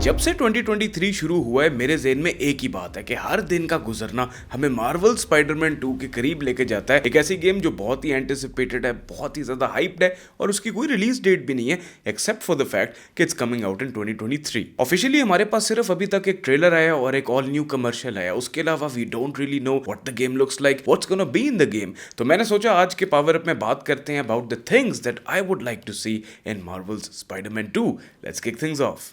जब से 2023 शुरू हुआ है मेरे ज़हन में एक ही बात है कि हर दिन का गुजरना हमें मार्वल स्पाइडरमैन 2 के करीब लेके जाता है। एक ऐसी गेम जो बहुत ही एंटिसिपेटेड है, बहुत ही ज़्यादा हाइप्ड है और उसकी कोई रिलीज डेट भी नहीं है एक्सेप्ट फॉर द फैक्ट कि it's coming out in 2023। Officially हमारे पास सिर्फ अभी तक एक ट्रेलर आया और एक ऑल न्यू कमर्शियल आया। उसके अलावा we don't really know what the game looks like, what's gonna be in the game. तो मैंने सोचा आज के पावर अप में बात करते हैं about the things that I would like to see in Marvel's Spiderman 2। Let's kick things off.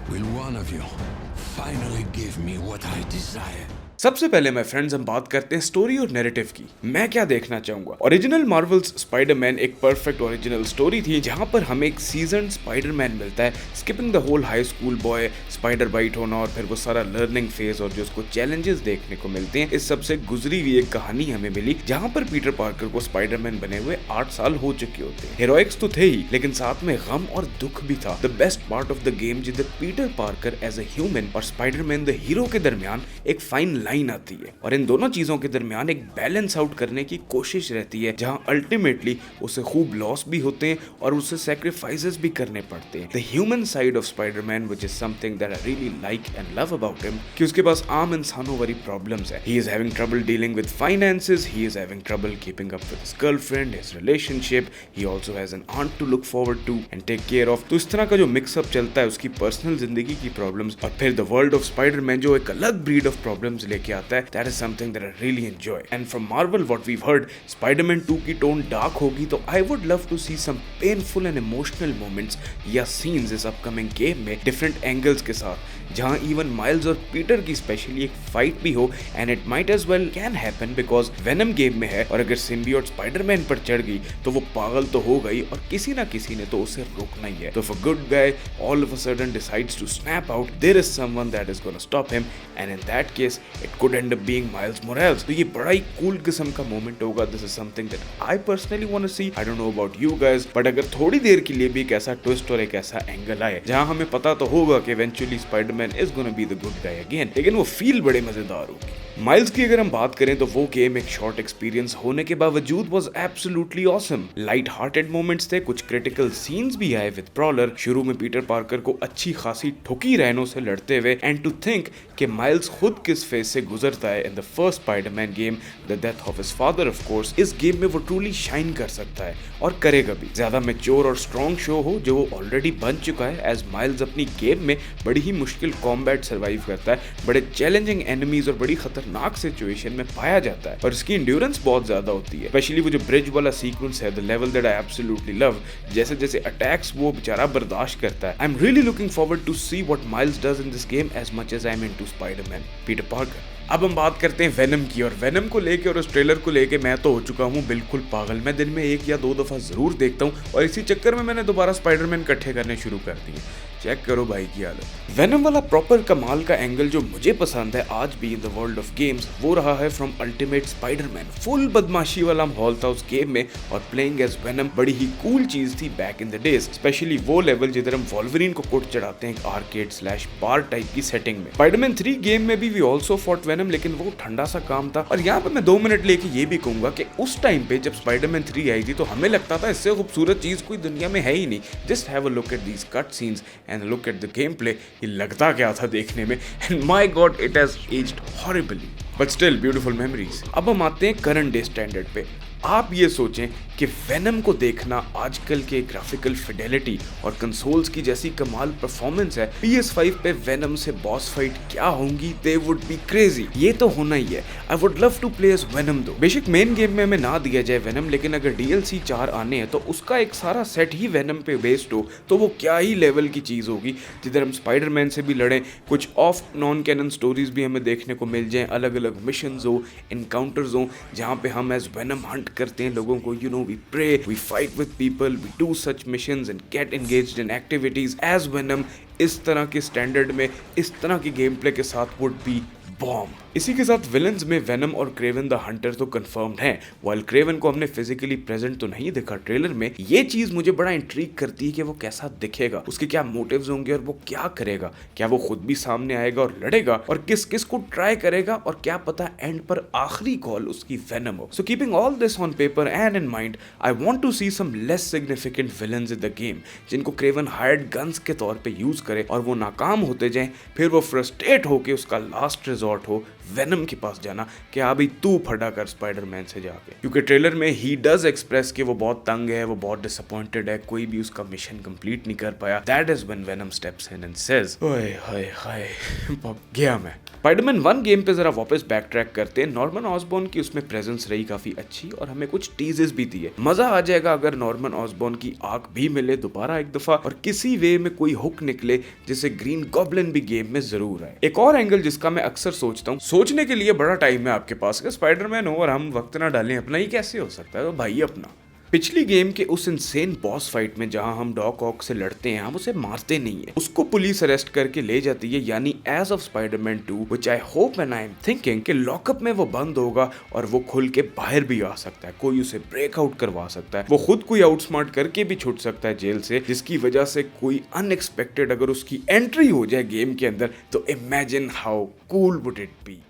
Will one of you finally give me what I desire? सबसे पहले मैं फ्रेंड्स हम बात करते हैं स्टोरी और नैरेटिव की। मैं क्या देखना चाहूंगा, ओरिजिनल मार्वल्स स्पाइडरमैन एक परफेक्ट ओरिजिनल स्टोरी थी जहां पर हमें एक सीजन्ड स्पाइडरमैन मिलता है, skipping the whole high school boy, spider bite होना और फिर वो सारा लर्निंग फेज और जो उसको चैलेंजेस देखने को मिलते हैं। इस सबसे गुजरी हुई एक कहानी हमें मिली जहां पर पीटर पार्कर को स्पाइडरमैन बने हुए 8 साल हो चुके होते हैं। हीरोइक्स तो थे ही लेकिन साथ में गम और दुख भी था। The best part of the game जिधर Peter Parker as a human और स्पाइडरमैन द हीरो के दरमियान एक फाइन लाइन आती है और इन दोनों चीजों के दरमियान एक बैलेंस आउट करने की कोशिश रहती है जहां अल्टीमेटली उसे खूब लॉस भी होते हैं और उसे सैक्रिफाइसेस भी करने पड़ते हैं। The human side of Spiderman which is something that I really like and love about him कि उसके पास आम इंसानों वाली प्रॉब्लम्स है। He is having trouble dealing with finances, he is having trouble keeping up with his girlfriend, his relationship, he also has an aunt to look forward to and take care of. तो इस तरह का जो mix up चलता है उसकी personal जिंदगी की प्रॉब्लम्स और फिर द वर्ल्ड ऑफ स्पाइडरमैन जो एक अलग ब्रीड ऑफ प्रॉब्लम्स लेके आता है, that is something that I really enjoy. And from Marvel what we've heard, Spiderman 2 की टोन डार्क होगी तो I would love to see some painful and emotional moments या सीन्स इस अपकमिंग गेम में different angles के साथ, जहां even Miles और पीटर की स्पेशली एक फाइट भी हो। And it might as well can happen because Venom game में है और अगर सिम्बियोट स्पाइडरमैन पर चढ़ गई तो वो पागल तो हो गई और किसी ना किसी ने तो उसे रोकना ही है। तो if a good guy all of a sudden decides to snap out, there is someone that is gonna stop him and in that case it could end up being Miles Morales। तो ये बड़ा ही cool किस्म का moment होगा। This is something that I personally want to see. I don't know about you guys, but अगर थोड़ी देर के लिए भी एक ऐसा ट्विस्ट और एक ऐसा एंगल आए जहां हमें पता तो होगा कि eventually Spiderman is gonna be the good guy again, लेकिन वो फील बड़े मजेदार होगी। माइल्स की अगर हम बात करें तो वो गेम एक शॉर्ट एक्सपीरियंस होने के बावजूद was absolutely awesome. Light hearted moments थे, कुछ क्रिटिकल सीन्स भी आए विद प्रॉलर। शुरू में पीटर पार्कर को अच्छी खासी ठुकी रैनों से लड़ते हुए एंड टू थिंक कि माइल्स खुद किस फेज से गुजरता है in the first Spiderman game, the death of his father of course. इस गेम में वो ट्रूली शाइन कर सकता है और करेगा भी। ज्यादा मैच्योर और स्ट्रॉन्ग शो हो जो वो ऑलरेडी बन चुका है एज माइल्स अपनी गेम में बड़ी ही मुश्किल कॉम्बैट सर्वाइव करता है, बड़े चैलेंजिंग एनिमीज और बड़ी खतरनाक सिचुएशन में पाया जाता है और इसकी एंड्योरेंस बहुत ज्यादा होती है। स्पेशली वो जो ब्रिज वाला सीक्वेंस है, the level that I absolutely love, जैसे जैसे अटैक्स वो बेचारा बर्दाश्त करता है। I am really looking forward to see what Miles does in this game as much as I am into Spiderman Peter Parker. अब हम बात करते हैं वेनम की, और वेनम को लेके और उस ट्रेलर को लेके मैं तो हो चुका हूँ बिल्कुल पागल। मैं दिन में 1 या 2 दफा जरूर देखता हूँ और इसी चक्कर में मैंने दोबारा स्पाइडरमैन इकट्ठे करने शुरू कर दिए। चेक करो भाई की हालत। वेनम वाला प्रॉपर कमाल का एंगल जो मुझे पसंद है आज भी in the world of games वो रहा है फ्रॉम अल्टीमेट स्पाइडरमैन। फुल बदमाशी वाला माहौल था उस गेम में और प्लेइंग एज वेनम बड़ी ही कूल चीज थी back in the days. Specially वो लेवल जिधर हम वॉल्वरिन को कोट चढ़ाते हैं आर्केड स्लैश बार टाइप की सेटिंग में। स्पाइडरमैन 3 गेम में भी वी ऑल्सो फॉट वेनम, लेकिन वो ठंडा सा काम था। और यहाँ पे मैं 2 मिनट लेके ये भी कहूंगा कि उस टाइम पे जब स्पाइडरमैन 3 आई थी तो हमें लगता था इससे खूबसूरत चीज कोई दुनिया में है ही नहीं। Just have a look at these cut scenes and look at the game play. ये लगता क्या था देखने में, and my God it has aged horribly, but still beautiful memories. अब हम आते हैं करंट डे स्टैंडर्ड पे। आप ये सोचें कि वेनम को देखना आजकल के ग्राफिकल फिडेलिटी और कंसोल्स की जैसी कमाल परफॉर्मेंस है, PS5 पे वेनम से बॉस फाइट क्या होंगी, दे वुड बी क्रेजी। ये तो होना ही है। I would love to play as Venom though. बेशक मेन गेम में हमें ना दिया जाए वेनम, लेकिन अगर DLC 4 आने हैं तो उसका एक सारा सेट ही वेनम पे बेस्ड हो तो वो क्या ही लेवल की चीज होगी, जिधर हम स्पाइडरमैन से भी लड़ें, कुछ ऑफ नॉन कैनन स्टोरीज भी हमें देखने को मिल जाएं, अलग अलग मिशंस हो, इनकाउंटर्स हो, जहाँ पे हम एज वेनम हंट करते हैं लोगों को। You know, we pray, we fight with people, we do such missions and get engaged in activities as Venom. इस तरह के स्टैंडर्ड में इस तरह की गेम प्ले के साथ वुड बी बॉम्ब। इसी के साथ विलन्स में वेनम और क्रेवन द हंटर तो कंफर्म्ड हैं, वाइल क्रेवन को हमने फिजिकली प्रेजेंट तो नहीं देखा ट्रेलर में। ये चीज मुझे बड़ा इंट्रीग करती है कि वो कैसा दिखेगा, उसके क्या मोटिव्स होंगे और वो क्या करेगा। क्या वो खुद भी सामने आएगा और लड़ेगा और किस किस को ट्राई करेगा, और क्या पता एंड पर आखिरी कॉल उसकी वेनम हो। So keeping all this on paper and in mind, I want to see some less significant villains in the game, जिनको क्रेवन हायर्ड गन्स के तौर पे यूज करे और वो नाकाम होते जाएं, फिर वो फ्रस्ट्रेट होके उसका लास्ट रिजॉर्ट हो वेनम के पास जाना कि अभी तू फटा कर स्पाइडरमैन से जाके। क्योंकि ट्रेलर में ही डज एक्सप्रेस कि वो बहुत तंग है, वो बहुत डिसअपॉइंटेड है, कोई भी उसका मिशन कंप्लीट नहीं कर पाया। That is when venom steps in and says, ओए हाय हाय गया मैं। स्पाइडरमैन 1 गेम पे जरा वापस बैक ट्रैक करते हैं। नॉर्मन ऑसबॉर्न की उसमें प्रेजेंस रही काफी अच्छी और हमें कुछ टीजेस भी दिए। मजा आ जाएगा अगर नॉर्मन ऑसबॉर्न की आंख भी मिले दोबारा एक दफा और किसी वे में कोई हुक निकले जिसे ग्रीन गॉब्लिन भी गेम में जरूर आए। एक और एंगल जिसका मैं अक्सर सोचता हूँ, सोचने के लिए बड़ा टाइम है आपके पास कि स्पाइडरमैन हो और हम वक्त ना डालें अपना, ही कैसे हो सकता है? तो भाई अपना पिछली गेम के उस इनसेन बॉस फाइट में जहां हम डॉक ऑक से लड़ते हैं, हम उसे मारते नहीं है, उसको पुलिस अरेस्ट करके ले जाती है। यानी age of Spiderman 2 which I hope and I am thinking कि लॉकअप में वो बंद होगा और वो खुल के बाहर भी आ सकता है, कोई उसे ब्रेक आउट करवा सकता है, वो खुद कोई आउटस्मार्ट करके भी छूट सकता है जेल से, जिसकी वजह से कोई अनएक्सपेक्टेड अगर उसकी एंट्री हो जाए गेम के अंदर तो imagine how cool would it be.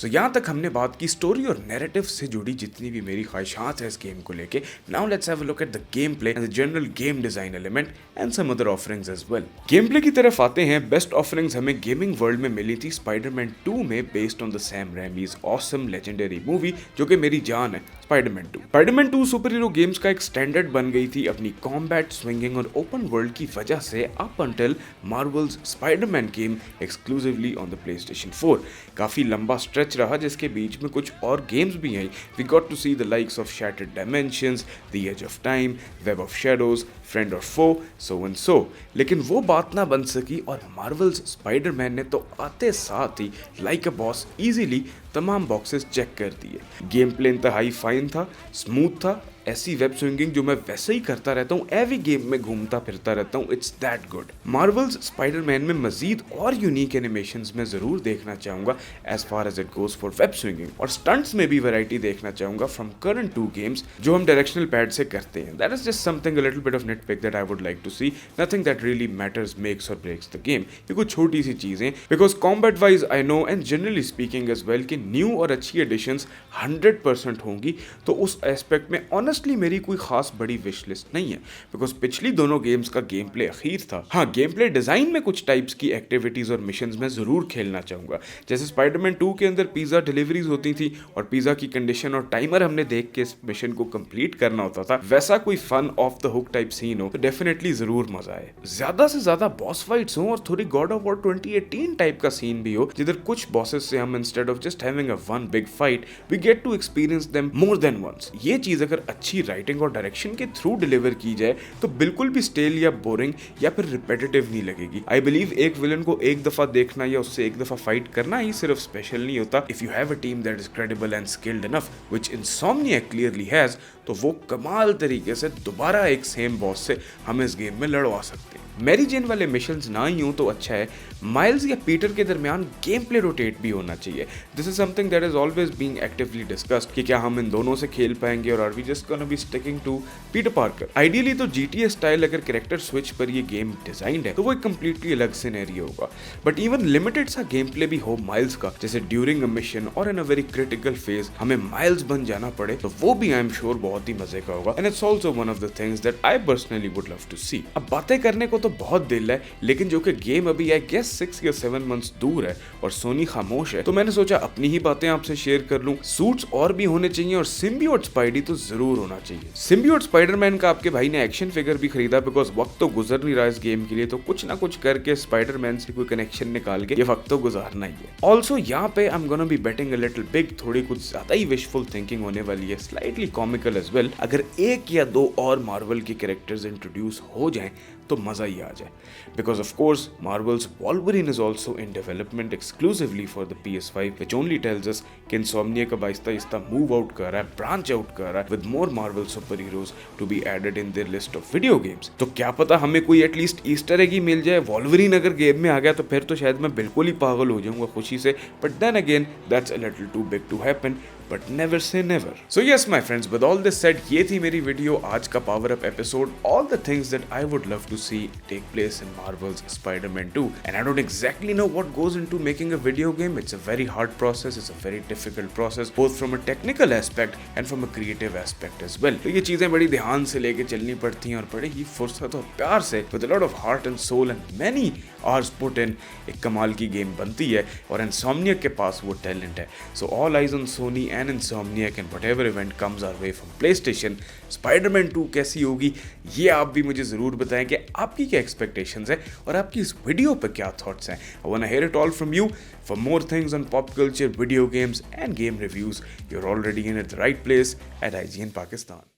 तो यहाँ तक हमने बात की स्टोरी और नैरेटिव से जुड़ी जितनी भी मेरी ख्वाहिशात है इस गेम को लेके। Now let's have a look at the game play and the general game design element and some other offerings as well. Game play की तरफ आते हैं। बेस्ट ऑफरिंग्स हमें गेमिंग वर्ल्ड में मिली थी स्पाइडरमैन 2 में, based on the Sam Raimi's awesome legendary movie, जो कि मेरी जान है Spiderman 2। Spiderman 2 super hero games का एक स्टैंडर्ड बन गई थी अपनी कॉम्बैट, स्विंगिंग और ओपन वर्ल्ड की वजह से up until Marvels Spiderman game exclusively on the PlayStation 4। काफी लंबा स्ट्रेच रहा जिसके बीच में कुछ और गेम्स भी आई। We got to see the likes of shattered dimensions, the edge of time, web of shadows, friend or foe, so and so. लेकिन वो बात ना बन सकी और मार्वल्स स्पाइडरमैन ने तो आते साथ ही लाइक अ बॉस इजीली तमाम बॉक्सेस चेक कर दिए। गेम प्ले इंतहाई फाइन था, स्मूथ था, ऐसी वेब स्विंगिंग जो मैं वैसे ही करता रहता हूँ, एवरी गेम में घूमता फिरता रहता हूँ, it's that good. Marvel's Spiderman में मजीद और यूनिक एनिमेशंस में जरूर देखना चाहूंगा as far as it goes for web swinging, और स्टंट्स में भी वैरायटी देखना चाहूंगा फ्रॉम करंट 2 गेम्स जो हम डायरेक्शनल पैड से करते हैं। That is just something a little bit of nitpick that I would like to see, nothing that really matters makes or breaks the game. ये कुछ छोटी सी चीजें, because combat wise I know and generally speaking as well कि new और अच्छी editions 100% होंगी, तो उस एस्पेक्ट में ऑनेस्टली मेरी कोई खास बड़ी विश लिस्ट नहीं है, बिकॉज पिछली दोनों गेम्स का गेम प्ले अखीर था। हाँ, गेम प्ले डिजाइन में कुछ टाइप्स की एक्टिविटीज और मिशंस में जरूर खेलना चाहूंगा। जैसे स्पाइडरमैन 2 के अंदर पिज्जा डिलीवरीज होती थी और पिज्जा की कंडीशन और टाइमर हमने देख के इस मिशन को कंप्लीट करना होता था, वैसा कोई fun of the hook type scene हो तो डेफिनेटली जरूर मजा आए। ज्यादा से ज्यादा बॉस फाइट्स हो और थोड़ी गॉड ऑफ वॉर 2018 टाइप का सीन भी हो, जिधर कुछ बॉसेस से हम instead of just having a one big fight we get to experience them more than once. ये चीज अगर अच्छी राइटिंग और डायरेक्शन के थ्रू डिलीवर की जाए तो बिल्कुल भी स्टेल या बोरिंग या फिर रिपीटेटिव नहीं लगेगी। आई बिलीव एक विलन को एक दफा देखना या उससे एक दफा फाइट करना ही सिर्फ स्पेशल नहीं होता। If you have a team that is credible and skilled enough, which Insomniac clearly has, तो वो कमाल तरीके से दोबारा एक सेम बॉस से हम इस गेम में लड़वा सकते हैं। मैरी जेन वाले मिशंस ना ही हो तो अच्छा है, माइल्स या पीटर के दरमियान गेम प्ले रोटेट भी होना चाहिए। This is something that is always being actively discussed कि क्या हम इन दोनों से खेल पाएंगे और are we just gonna be sticking to Peter Parker. Ideally तो GTA स्टाइल अगर कैरेक्टर स्विच पर ये गेम डिजाइंड है तो वो एक कंप्लीटली अलग सिनेरियो होगा, बट इवन लिमिटेड सा गेम प्ले भी हो माइल्स का, जैसे ड्यूरिंग अ मिशन और इन अ वेरी क्रिटिकल फेज हमें माइल्स बन जाना पड़े, तो वो भी आई एम श्योर बहुत ही मजे का होगा। And it's also one of the things that I personally would love to see. अब बातें करने को तो बहुत दिल है, लेकिन जो कि गेम अभी आई गेस 6 या 7 मंथ्स दूर है और सोनी खामोश है, तो मैंने सोचा अपनी ही बातें आपसे शेयर कर लूं। सूट्स और भी होने चाहिए और सिम्बियोट स्पाइडी तो जरूर होना चाहिए। सिम्बियोट स्पाइडरमैन का आपके भाई ने एक्शन फिगर भी खरीदा, बिकॉज वक्त तो गुजर नहीं रहा इस गेम के लिए, तो कुछ ना कुछ करके स्पाइडरमैन से कोई कनेक्शन निकाल के ये वक्त तो गुजारना ही है। ऑल्सो यहाँ पे I am gonna be betting a little big, थोड़ी कुछ ज्यादा ही विशफुल थिंकिंग होने वाली है, स्लाइटली कॉमिकल एज वेल। अगर एक या दो और मार्वल के कैरेक्टर्स इंट्रोड्यूस हो जाएं तो मज़ा ही आ जाए। Because of course Marvels Wolverine is also in development exclusively for the PS5, which only tells us कि इनसोम्निया अब आहिस्ता आहिस्ता मूव आउट कर रहा है, ब्रांच आउट कर रहा है with more Marvel super heroes to be added in their list of video games. तो क्या पता हमें कोई एटलीस्ट ईस्टर एग ही मिल जाए। वॉल्वरिन अगर गेम में आ गया तो फिर तो शायद मैं बिल्कुल ही पागल हो जाऊंगा खुशी से, but then again that's a little too big to happen, but never say never. So yes my friends, with all this said, ये थी मेरी वीडियो, आज का power up episode, all the things that I would love to see take place in Marvel's Spiderman 2, and I don't exactly know what goes into making a video game. It's a very hard process, it's a very difficult process, both from a technical aspect and from a creative aspect as well. तो ये चीजें बड़ी ध्यान से लेके चलनी पड़ती हैं और बड़े ही फुर्सत और प्यार से, with a lot of heart and soul and many hours put in, एक कमाल की गेम बनती है और इनसोम्निया के पास वो टैलेंट है। So all eyes on Sony and insomnia and whatever event comes our way from PlayStation, Spider-Man 2 कैसी होगी ये आप भी मुझे ज़रूर बताएं कि आपकी क्या एक्सपेक्टेशंस है और आपकी इस वीडियो पर क्या थॉट्स हैं। I wanna hear it all from you. For more things on pop culture, video games and game reviews, you're already in at the right place at IGN Pakistan.